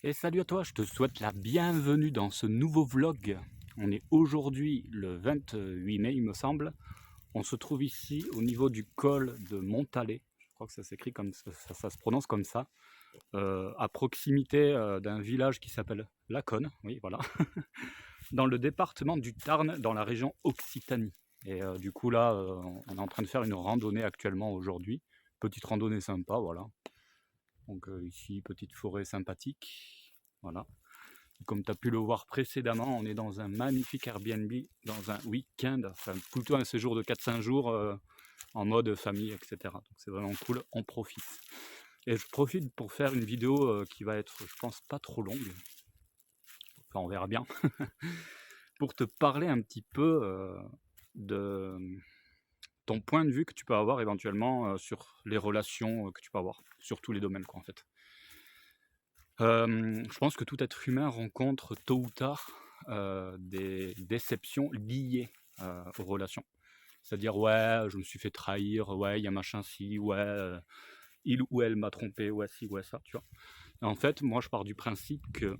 Et salut à toi, je te souhaite la bienvenue dans ce nouveau vlog. On est aujourd'hui le 28 mai, il me semble. On se trouve ici au niveau du col de Montalet. Je crois que ça s'écrit comme ça se prononce comme ça. À proximité d'un village qui s'appelle Laconne, oui voilà, dans le département du Tarn, dans la région Occitanie. Et du coup là, on est en train de faire une randonnée actuellement aujourd'hui. Petite randonnée sympa, voilà. Donc ici, petite forêt sympathique, voilà. Comme tu as pu le voir précédemment, on est dans un magnifique Airbnb, dans un week-end, enfin plutôt un séjour de 4-5 jours en mode famille, etc. Donc c'est vraiment cool, on profite. Et je profite pour faire une vidéo qui va être, je pense, pas trop longue, enfin on verra bien, pour te parler un petit peu de ton point de vue que tu peux avoir éventuellement sur les relations que tu peux avoir, sur tous les domaines quoi en fait. Je pense que tout être humain rencontre tôt ou tard des déceptions liées aux relations. C'est-à-dire: «Ouais, je me suis fait trahir, ouais, il y a machin ci, ouais, il ou elle m'a trompé, ouais ci, ouais ça», tu vois? Et en fait, moi, je pars du principe qu'il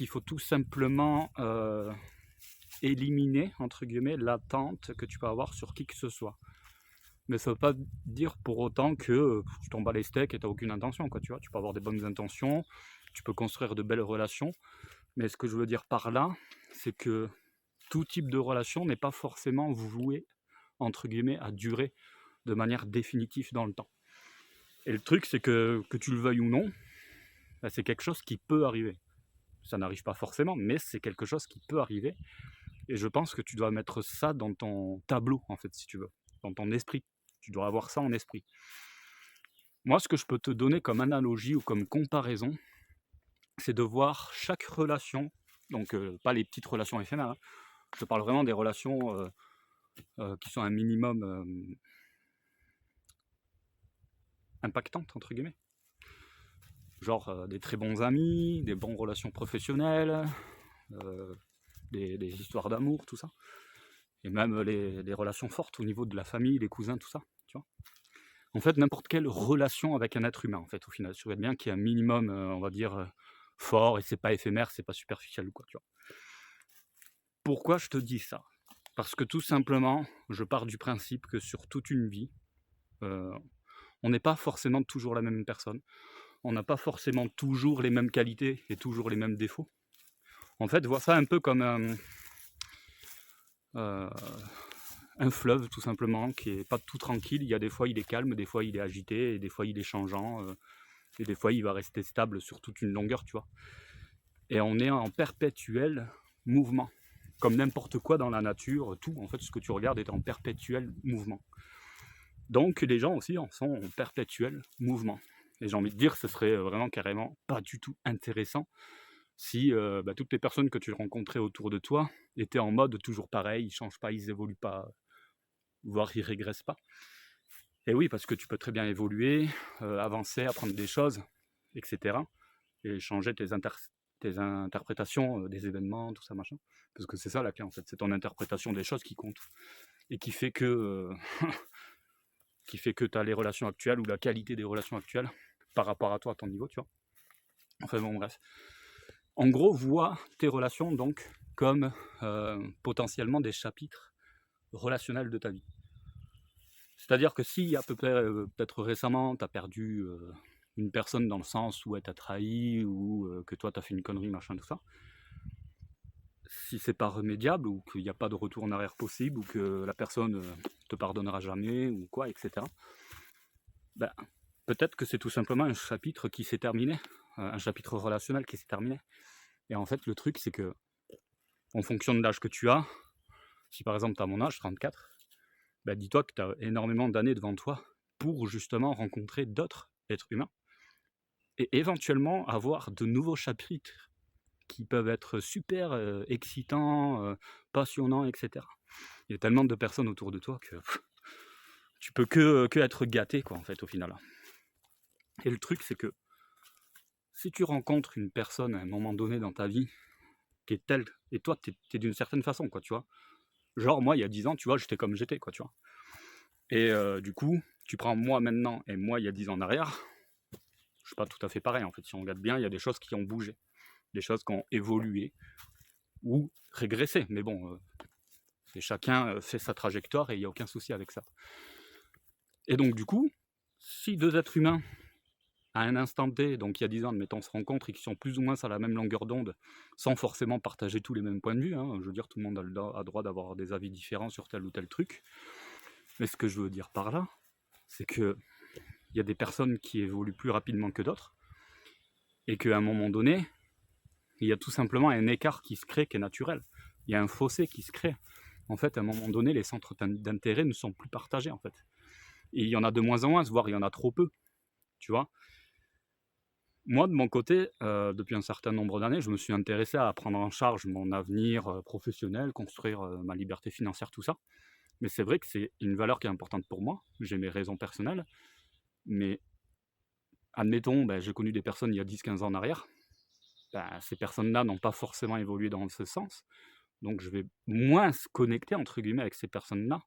faut tout simplement «éliminer» entre guillemets l'attente que tu peux avoir sur qui que ce soit. Mais ça veut pas dire pour autant que tu t'en bats les steaks et tu as aucune intention, quoi, tu vois? Tu peux avoir des bonnes intentions, tu peux construire de belles relations, mais ce que je veux dire par là, c'est que tout type de relation n'est pas forcément voué, entre guillemets, à durer de manière définitive dans le temps. Et le truc, c'est que tu le veuilles ou non, bah, c'est quelque chose qui peut arriver. Ça n'arrive pas forcément, mais c'est quelque chose qui peut arriver. Et je pense que tu dois mettre ça dans ton tableau, en fait, si tu veux, dans ton esprit. Tu dois avoir ça en esprit. Moi, ce que je peux te donner comme analogie ou comme comparaison, c'est de voir chaque relation, donc pas les petites relations éphémères, hein. Je te parle vraiment des relations qui sont un minimum impactantes, entre guillemets. Genre des très bons amis, des bonnes relations professionnelles, euh, des histoires d'amour, tout ça. Et même les relations fortes au niveau de la famille, les cousins, tout ça, tu vois. En fait, n'importe quelle relation avec un être humain, en fait, au final. Je souhaite bien qu'il y ait un minimum, on va dire, fort, et c'est pas éphémère, c'est pas superficiel, quoi, tu vois. Pourquoi je te dis ça? Parce que tout simplement, je pars du principe que sur toute une vie, euh, on n'est pas forcément toujours la même personne. On n'a pas forcément toujours les mêmes qualités et toujours les mêmes défauts. En fait, vois ça un peu comme euh, un fleuve, tout simplement, qui est pas tout tranquille. Il y a des fois, il est calme, des fois, il est agité, et des fois, il est changeant, et des fois, il va rester stable sur toute une longueur, tu vois. Et on est en perpétuel mouvement. Comme n'importe quoi dans la nature, tout, en fait, ce que tu regardes est en perpétuel mouvement. Donc, les gens aussi en sont en perpétuel mouvement. Et j'ai envie de dire, ce serait vraiment carrément pas du tout intéressant si toutes les personnes que tu rencontrais autour de toi étaient en mode toujours pareil, ils changent pas, ils évoluent pas, voire ils régressent pas. Et oui, parce que tu peux très bien évoluer, avancer, apprendre des choses, etc. Et changer tes interprétations des événements, tout ça, machin. Parce que c'est ça la clé en fait, c'est ton interprétation des choses qui compte. Et qui fait que tu as les relations actuelles ou la qualité des relations actuelles par rapport à toi, à ton niveau, tu vois. Enfin bon, bref. En gros, vois tes relations donc comme potentiellement des chapitres relationnels de ta vie. C'est-à-dire que si à peu près, peut-être récemment, tu as perdu une personne dans le sens où elle t'a trahi ou que toi tu as fait une connerie, machin, tout ça, si c'est pas remédiable ou qu'il n'y a pas de retour en arrière possible ou que la personne te pardonnera jamais ou quoi, etc., ben, peut-être que c'est tout simplement un chapitre qui s'est terminé, un chapitre relationnel qui s'est terminé. Et en fait, le truc, c'est que en fonction de l'âge que tu as, si par exemple tu as mon âge, 34, bah dis-toi que tu as énormément d'années devant toi pour justement rencontrer d'autres êtres humains et éventuellement avoir de nouveaux chapitres qui peuvent être super excitants, passionnants, etc. Il y a tellement de personnes autour de toi que tu peux que être gâté, quoi, en fait, au final. Et le truc, c'est que si tu rencontres une personne à un moment donné dans ta vie qui est telle, et toi, t'es d'une certaine façon, quoi, tu vois. Genre, moi, il y a 10 ans, tu vois, j'étais comme j'étais, quoi, tu vois. Et du coup, tu prends moi maintenant et moi, il y a 10 ans en arrière, suis pas tout à fait pareil en fait. Si on regarde bien, il y a des choses qui ont bougé, des choses qui ont évolué ou régressé. Mais bon, chacun fait sa trajectoire et il n'y a aucun souci avec ça. Et donc du coup, si deux êtres humains, à un instant T, donc il y a 10 ans, admettons, se rencontrent et qui sont plus ou moins sur la même longueur d'onde, sans forcément partager tous les mêmes points de vue, hein, je veux dire, tout le monde a le droit d'avoir des avis différents sur tel ou tel truc. Mais ce que je veux dire par là, c'est que il y a des personnes qui évoluent plus rapidement que d'autres, et qu'à un moment donné, il y a tout simplement un écart qui se crée qui est naturel. Il y a un fossé qui se crée. En fait, à un moment donné, les centres d'intérêt ne sont plus partagés, en fait. Et il y en a de moins en moins, voire il y en a trop peu, tu vois. Moi, de mon côté, depuis un certain nombre d'années, je me suis intéressé à prendre en charge mon avenir professionnel, construire ma liberté financière, tout ça. Mais c'est vrai que c'est une valeur qui est importante pour moi. J'ai mes raisons personnelles. Mais admettons, j'ai connu des personnes il y a 10-15 ans en arrière. Ces personnes-là n'ont pas forcément évolué dans ce sens. Donc je vais moins se connecter, entre guillemets, avec ces personnes-là.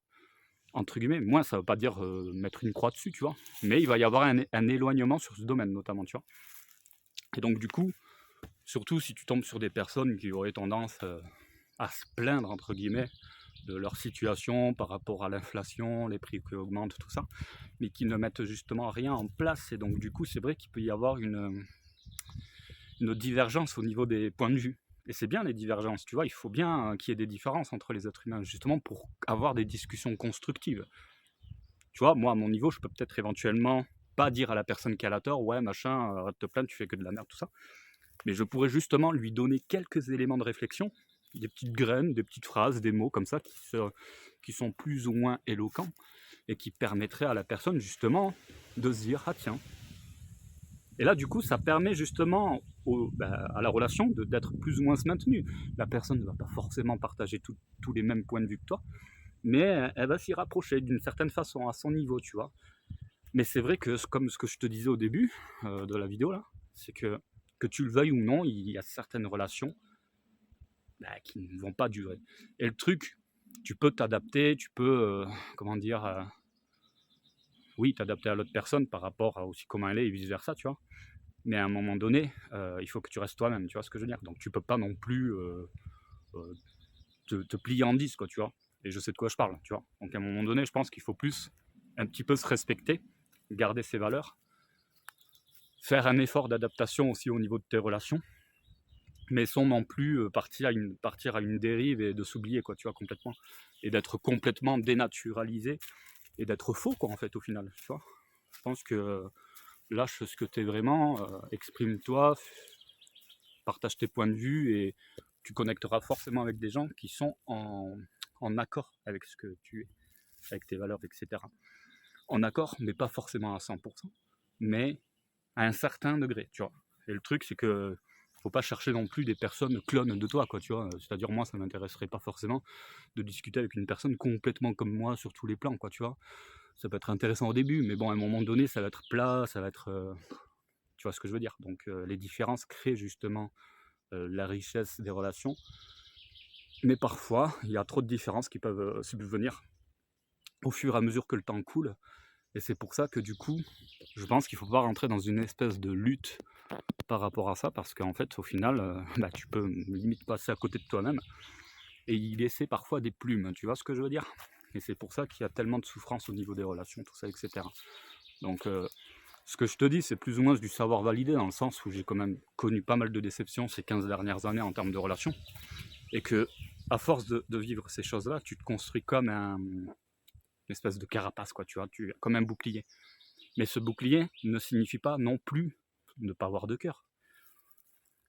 Entre guillemets, moins, ça ne veut pas dire mettre une croix dessus, tu vois. Mais il va y avoir un éloignement sur ce domaine, notamment, tu vois. Et donc du coup, surtout si tu tombes sur des personnes qui auraient tendance à se plaindre, entre guillemets, de leur situation par rapport à l'inflation, les prix qui augmentent, tout ça, mais qui ne mettent justement rien en place. Et donc du coup, c'est vrai qu'il peut y avoir une divergence au niveau des points de vue. Et c'est bien les divergences, tu vois, il faut bien qu'il y ait des différences entre les êtres humains, justement pour avoir des discussions constructives. Tu vois, moi à mon niveau, je peux peut-être éventuellement pas dire à la personne qui a la tort, ouais machin, arrête de te plaindre, tu fais que de la merde, tout ça. Mais je pourrais justement lui donner quelques éléments de réflexion, des petites graines, des petites phrases, des mots comme ça qui sont plus ou moins éloquents et qui permettraient à la personne justement de se dire, ah tiens. Et là, du coup, ça permet justement à la relation d'être plus ou moins se maintenue. La personne ne va pas forcément partager tous les mêmes points de vue que toi, mais elle va s'y rapprocher d'une certaine façon, à son niveau, tu vois. Mais c'est vrai que, comme ce que je te disais au début de la vidéo, là, c'est que tu le veuilles ou non, il y a certaines relations qui ne vont pas durer. Et le truc, tu peux t'adapter, tu peux, oui, t'adapter à l'autre personne par rapport à aussi comment elle est et vice-versa, tu vois. Mais à un moment donné, il faut que tu restes toi-même, tu vois ce que je veux dire. Donc tu peux pas non plus te plier en 10, quoi, tu vois. Et je sais de quoi je parle, tu vois. Donc à un moment donné, je pense qu'il faut plus un petit peu se respecter, garder ses valeurs, faire un effort d'adaptation aussi au niveau de tes relations, mais sans non plus partir à une dérive et de s'oublier, quoi, tu vois, complètement. Et d'être complètement dénaturalisé et d'être faux, quoi, en fait, au final, tu vois. Je pense que lâche ce que t'es vraiment, exprime-toi, partage tes points de vue et tu connecteras forcément avec des gens qui sont en accord avec ce que tu es, avec tes valeurs, etc. En accord, mais pas forcément à 100%, mais à un certain degré, tu vois. Et le truc, c'est que faut pas chercher non plus des personnes clones de toi, quoi, tu vois. C'est-à-dire, moi, ça m'intéresserait pas forcément de discuter avec une personne complètement comme moi sur tous les plans, quoi, tu vois. Ça peut être intéressant au début, mais bon, à un moment donné, ça va être plat, ça va être... tu vois ce que je veux dire. Donc, les différences créent justement la richesse des relations. Mais parfois, il y a trop de différences qui peuvent subvenir au fur et à mesure que le temps coule. Et c'est pour ça que du coup, je pense qu'il ne faut pas rentrer dans une espèce de lutte par rapport à ça, parce qu'en fait, au final, tu peux limite passer à côté de toi-même et y laisser parfois des plumes, tu vois ce que je veux dire. Et c'est pour ça qu'il y a tellement de souffrance au niveau des relations, tout ça, etc. Donc, ce que je te dis, c'est plus ou moins du savoir validé, dans le sens où j'ai quand même connu pas mal de déceptions ces 15 dernières années en termes de relations, et que, à force de vivre ces choses-là, tu te construis comme une espèce de carapace, quoi, tu vois, comme un bouclier. Mais ce bouclier ne signifie pas non plus ne pas avoir de cœur.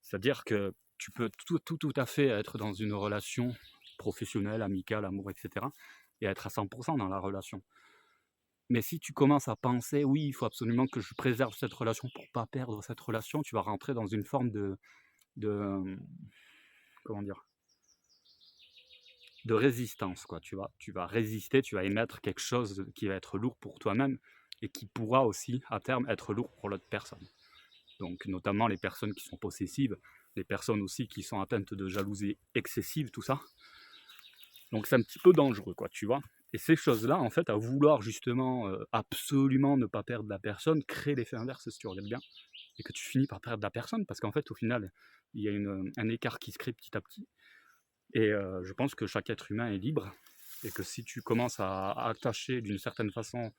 C'est-à-dire que tu peux tout à fait être dans une relation professionnelle, amicale, amour, etc. et être à 100% dans la relation. Mais si tu commences à penser, oui, il faut absolument que je préserve cette relation pour pas perdre cette relation, tu vas rentrer dans une forme de comment dire, de résistance, quoi. Tu vas résister, tu vas émettre quelque chose qui va être lourd pour toi-même et qui pourra aussi, à terme, être lourd pour l'autre personne. Donc, notamment les personnes qui sont possessives, les personnes aussi qui sont atteintes de jalousie excessive, tout ça. Donc, c'est un petit peu dangereux, quoi, tu vois. Et ces choses-là, en fait, à vouloir justement absolument ne pas perdre la personne, créent l'effet inverse, si tu regardes bien. et que tu finis par perdre la personne, parce qu'en fait, au final, il y a un écart qui se crée petit à petit. Et je pense que chaque être humain est libre, et que si tu commences à attacher d'une certaine façon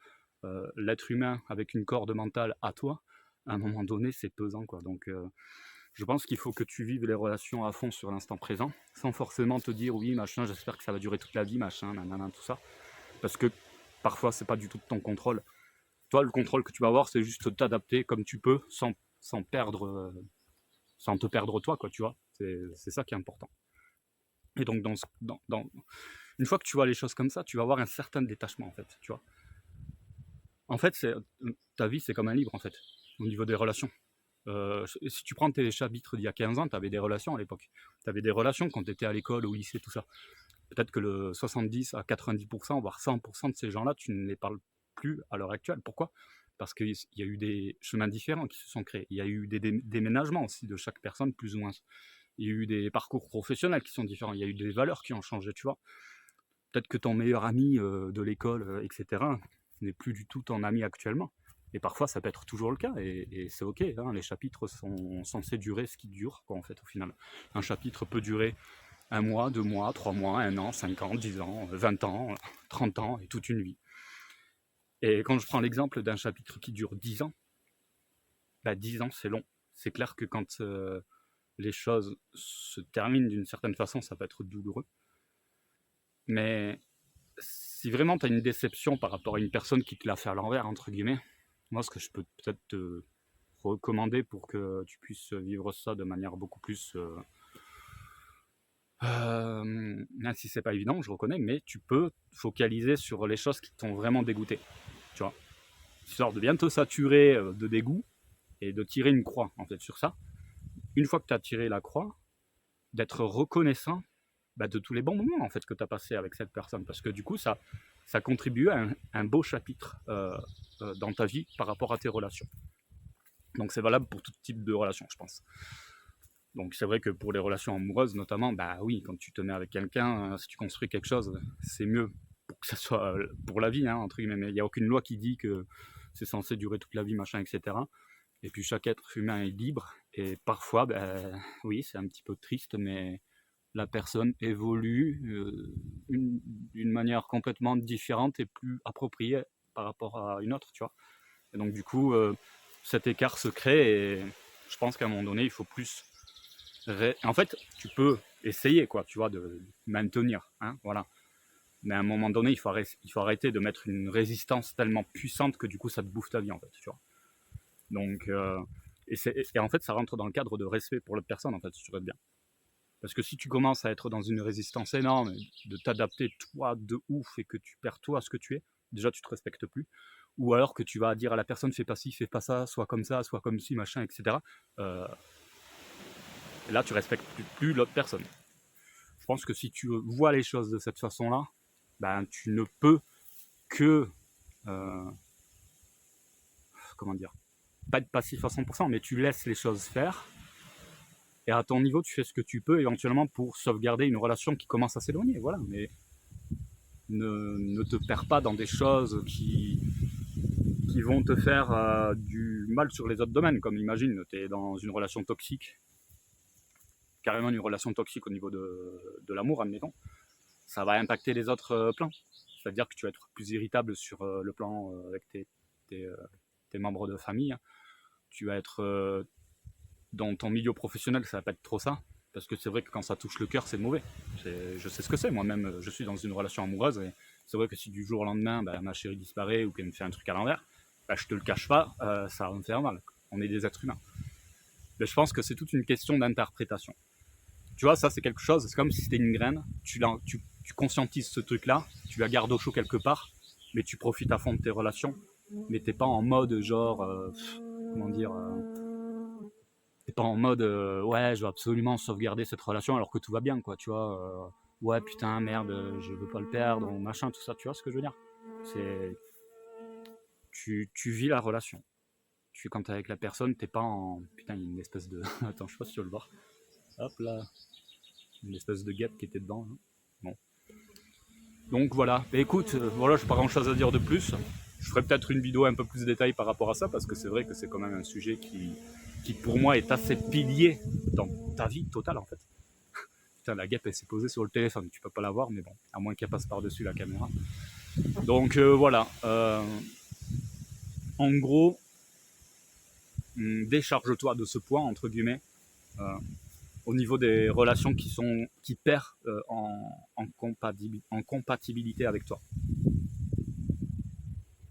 l'être humain avec une corde mentale à toi, à un moment donné, c'est pesant, quoi. Donc, je pense qu'il faut que tu vives les relations à fond sur l'instant présent, sans forcément te dire oui, machin, j'espère que ça va durer toute la vie, machin, nanana, tout ça. Parce que parfois, c'est pas du tout de ton contrôle. Toi, le contrôle que tu vas avoir, c'est juste t'adapter comme tu peux, sans perdre, sans te perdre toi, quoi, tu vois. C'est ça qui est important. Et donc, une fois que tu vois les choses comme ça, tu vas avoir un certain détachement, en fait, tu vois. En fait, ta vie, c'est comme un livre, en fait, au niveau des relations. Si tu prends tes chapitres d'il y a 15 ans, tu avais des relations à l'époque. Tu avais des relations quand tu étais à l'école, au lycée, tout ça. Peut-être que le 70 à 90%, voire 100% de ces gens-là, tu ne les parles plus à l'heure actuelle. Pourquoi ? Parce qu'il y a eu des chemins différents qui se sont créés. Il y a eu des déménagements aussi de chaque personne, plus ou moins. Il y a eu des parcours professionnels qui sont différents. Il y a eu des valeurs qui ont changé, tu vois. Peut-être que ton meilleur ami de l'école, etc., n'est plus du tout ton ami actuellement. Et parfois, ça peut être toujours le cas, et c'est ok. Hein, les chapitres sont censés durer ce qui dure, quoi, en fait, au final. Un chapitre peut durer 1 mois, 2 mois, 3 mois, 1 an, 5 ans, 10 ans, 20 ans, 30 ans, et toute une vie. Et quand je prends l'exemple d'un chapitre qui dure 10 ans, 10 ans, c'est long. C'est clair que quand les choses se terminent d'une certaine façon, ça peut être douloureux. Mais si vraiment tu as une déception par rapport à une personne qui te l'a fait à l'envers, entre guillemets, moi, ce que je peux peut-être te recommander pour que tu puisses vivre ça de manière beaucoup plus... même si c'est pas évident, je reconnais, mais tu peux focaliser sur les choses qui t'ont vraiment dégoûté. Tu vois, histoire de bien te saturer de dégoût et de tirer une croix, en fait, sur ça. Une fois que tu as tiré la croix, d'être reconnaissant de tous les bons moments, en fait, que tu as passé avec cette personne. Parce que du coup, ça contribue à un beau chapitre dans ta vie par rapport à tes relations. Donc c'est valable pour tout type de relations, je pense. Donc c'est vrai que pour les relations amoureuses notamment, oui, quand tu te mets avec quelqu'un, si tu construis quelque chose, c'est mieux pour que ça soit pour la vie, hein, entre guillemets. Mais il n'y a aucune loi qui dit que c'est censé durer toute la vie, machin, etc. Et puis chaque être humain est libre, et parfois, oui, c'est un petit peu triste, mais la personne évolue d'une manière complètement différente et plus appropriée par rapport à une autre, tu vois. Et donc du coup, cet écart se crée, et je pense qu'à un moment donné, il faut plus... En fait, tu peux essayer, quoi, tu vois, de maintenir, hein, voilà. Mais à un moment donné, il faut arrêter de mettre une résistance tellement puissante que du coup, ça te bouffe ta vie, en fait, tu vois. Donc, et en fait, ça rentre dans le cadre de respect pour l'autre personne, en fait, si tu regardes bien. Parce que si tu commences à être dans une résistance énorme, de t'adapter toi de ouf, et que tu perds toi ce que tu es, déjà tu te respectes plus. Ou alors que tu vas dire à la personne fais pas ci, fais pas ça, soit comme ci, machin, etc. Et là tu respectes plus l'autre personne. Je pense que si tu vois les choses de cette façon-là, tu ne peux que comment dire, pas être passif à 100%, mais tu laisses les choses faire. Et à ton niveau, tu fais ce que tu peux éventuellement pour sauvegarder une relation qui commence à s'éloigner, voilà. Mais ne te perds pas dans des choses qui vont te faire du mal sur les autres domaines. Comme imagine, tu es dans une relation toxique, carrément une relation toxique au niveau de l'amour, admettons. Ça va impacter les autres plans. C'est-à-dire que tu vas être plus irritable sur le plan avec tes membres de famille. Tu vas être dans ton milieu professionnel, ça va pas être trop ça. Parce que c'est vrai que quand ça touche le cœur, c'est mauvais. Je sais ce que c'est. Moi-même, je suis dans une relation amoureuse, et c'est vrai que si du jour au lendemain, ma chérie disparaît ou qu'elle me fait un truc à l'envers, je te le cache pas, ça va me faire mal. On est des êtres humains. Mais je pense que c'est toute une question d'interprétation. Tu vois, ça c'est quelque chose, c'est comme si c'était une graine, tu conscientises ce truc-là, tu la gardes au chaud quelque part, mais tu profites à fond de tes relations, mais t'es pas en mode genre, comment dire, t'es pas en mode ouais, je veux absolument sauvegarder cette relation alors que tout va bien, quoi, tu vois. Ouais, putain, merde, je veux pas le perdre, ou machin, tout ça, tu vois ce que je veux dire. C'est... Tu vis la relation. Quand t'es avec la personne, t'es pas en... Putain, il y a une espèce de... Attends, je sais pas si tu veux le voir. Hop là. Une espèce de guêpe qui était dedans. Hein. Bon. Donc voilà. Et écoute, voilà, j'ai pas grand chose à dire de plus. Je ferai peut-être une vidéo un peu plus détaillée par rapport à ça, parce que c'est vrai que c'est quand même un sujet qui pour moi est assez pilier dans ta vie totale en fait. Putain, la guêpe elle s'est posée sur le téléphone, tu peux pas la voir, mais bon, à moins qu'elle passe par-dessus la caméra. Donc voilà, en gros, décharge-toi de ce poids, entre guillemets, au niveau des relations qui perdent en compatibilité avec toi.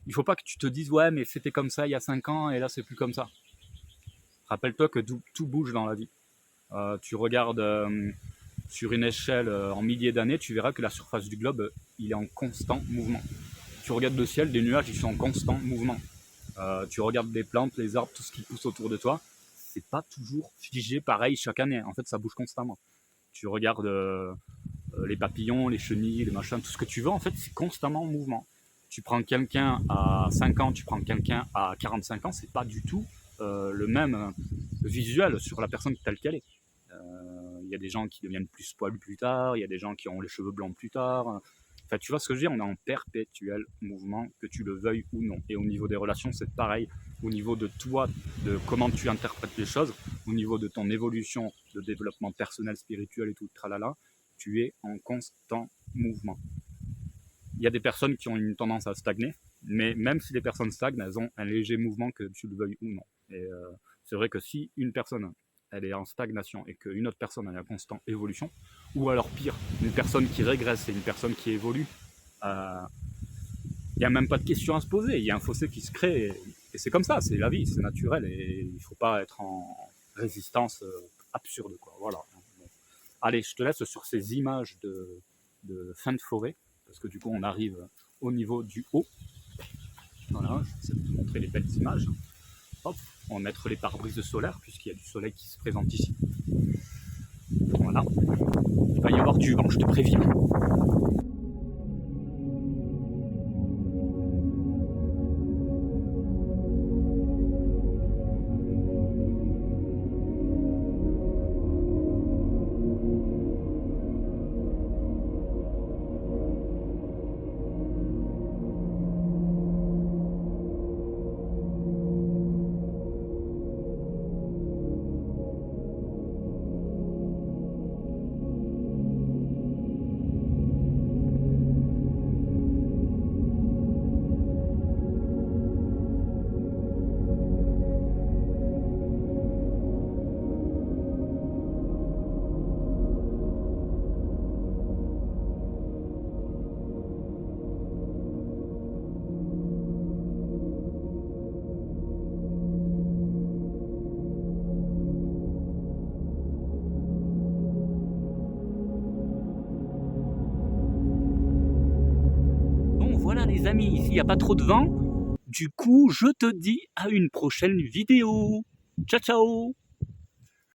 Il faut pas que tu te dises ouais mais c'était comme ça il y a 5 ans et là c'est plus comme ça. Rappelle-toi que tout bouge dans la vie. Tu regardes sur une échelle en milliers d'années, tu verras que la surface du globe il est en constant mouvement. Tu regardes le ciel, des nuages ils sont en constant mouvement. Tu regardes les plantes, les arbres, tout ce qui pousse autour de toi, c'est pas toujours figé pareil chaque année. En fait ça bouge constamment. Tu regardes les papillons, les chenilles, les machins, tout ce que tu veux, en fait c'est constamment en mouvement. Tu prends quelqu'un à 5 ans, tu prends quelqu'un à 45 ans, c'est pas du tout le même visuel sur la personne telle qu'elle est. Il y a des gens qui deviennent plus poilus plus tard, il y a des gens qui ont les cheveux blancs plus tard. Enfin, tu vois ce que je veux dire, on est en perpétuel mouvement, que tu le veuilles ou non. Et au niveau des relations, c'est pareil. Au niveau de toi, de comment tu interprètes les choses, au niveau de ton évolution, de développement personnel, spirituel et tout, tralala, tu es en constant mouvement. Il y a des personnes qui ont une tendance à stagner, mais même si les personnes stagnent, elles ont un léger mouvement, que tu le veuilles ou non. Et c'est vrai que si une personne elle est en stagnation et qu'une autre personne elle est en constante évolution, ou alors pire, une personne qui régresse et une personne qui évolue, il n'y a même pas de question à se poser, il y a un fossé qui se crée, et c'est comme ça, c'est la vie, c'est naturel, et il ne faut pas être en résistance absurde, quoi. Voilà. Allez, je te laisse sur ces images de fin de forêt, parce que du coup on arrive au niveau du haut. Voilà, je vais te montrer les belles images. Hop, on va mettre les pare-brises solaires, puisqu'il y a du soleil qui se présente ici. Voilà. Il va y avoir du vent, je te préviens. Voilà les amis, ici il n'y a pas trop de vent. Du coup, je te dis à une prochaine vidéo. Ciao ciao.